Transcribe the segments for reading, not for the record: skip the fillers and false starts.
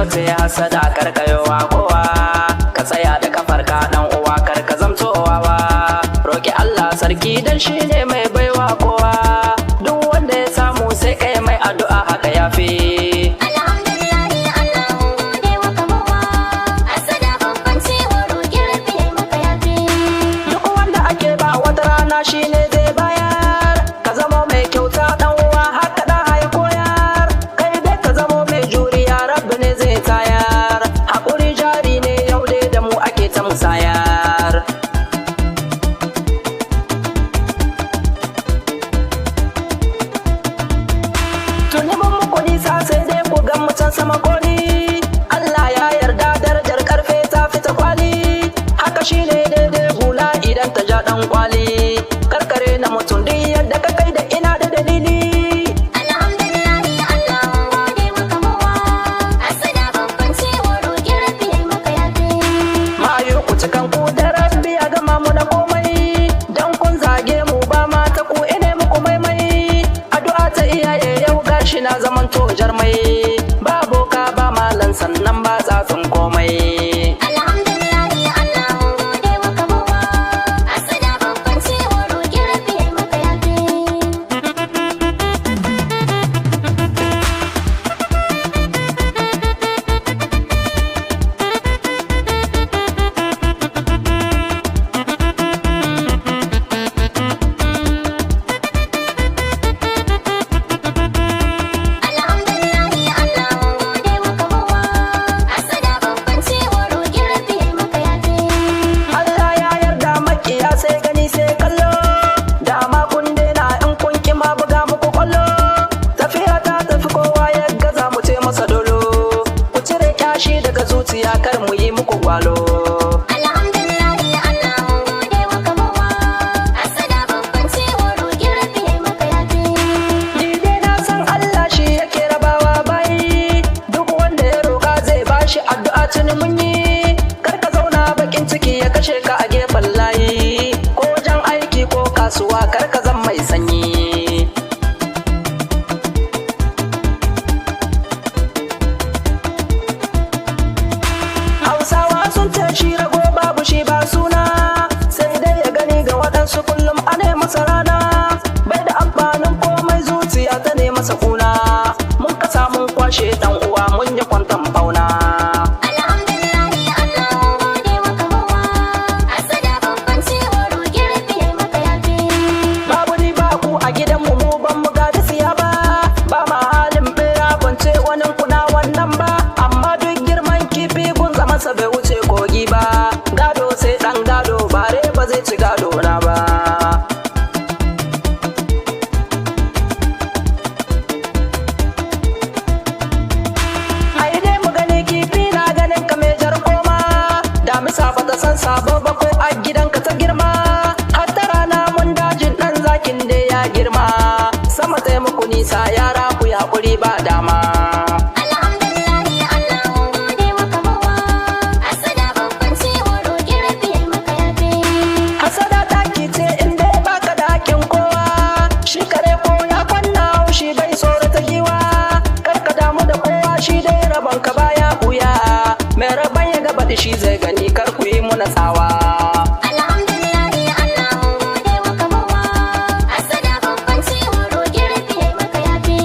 sote hasada karkayowa kowa ka tsaya da kafar ka dan uwa kar ka zamto wawa roki Allah sarki dan shi ne mai baiwa kowa duk wanda ya samu sai kai mai addu'a haka yafi shi ne zai bayar ka zama mai kyauta dan uwa haka da ya koyar kai dai ka zama mai juriya rabbi ne zai tayar hakuri jari ne yau dai da mu ake ta musayar tuni mun muku nisa sai dai ku ga mutan sama koli Allah ya yarda darajar karfe ta fita kwali haka shine daidai hula idan ta ja dan kwali karkare na mutum duk yadda ka kai da ina da dalili alhamdulillahi Allah gode maka mawa asada babban cewa roƙi rabbi yayi maka yafi mayu ku cikan ku da rabbi ya gama mu da komai dan kun zage mu ba ma ta ku ine muku maimai addu'a ta iyaye yau gashi na zaman to jarmai ba boka ba malan sannan ba tsatsun komai daga zuciya kar mu yi muku gwalo alhamdulillahi Allah gode maka mawa asada babban cewa roƙi rabbi yayi maka yafi ni dai na san Allah shi yake rabawa bai duk wanda ya roƙa zai bashi addu'a tuni mun yi kar ka zauna bakin ciki ya kashe ka a gefen layi ko wajen aiki ko kasuwa kar ka zama mai sanyi Hausawa sun ce shi rago babu shi ba suna sai dai ya gani ga waɗansu kullum ane masa rana bai da amfanin komai zuciya ta ne masa kuna mun kasa mun kwashe dan uwa mun yi kwantan fauna alhamdulillahi Allah gode maka mawa asada babban cewa roƙi rabbi yayi maka yafi babu ni ba ku a gidanmu mu ban mu ga da siya ba ba ma halin bera ban ce wani kuna wannan ba amma duk girman kifi gun zama sa bai wuce kogi ba gado sai dan gado bare ba zai ci gado na ba ai dai mu gani kifi na ganin ka mai jar koma damisa ba ta san sabo ba ko a gidanka ta girma hatta rana mun dajin dan zakin da ya girma sama sai muku nisa yara ku yakuri ba dama alhamdulillahi Allah gode maka mawa asada babban cewa roƙi rabbi yayi maka yafi hasada taki ce in dai baka da hakin kowa shi kare ko ya kwanna shi bai tsoro ta giwa kar ka damu da kowa shi dai rabon ka baya buya mai rabon ya gaba da shi zai gani kar ku yi muna tsawa alhamdulillahi Allah gode maka mawa asada babban cewa roƙi rabbi yayi maka yafi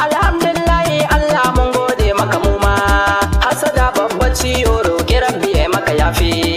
alhamdulillahi Allah mun gode maka mu ma hasada babba ciyo roƙi rabbi ya maka yafi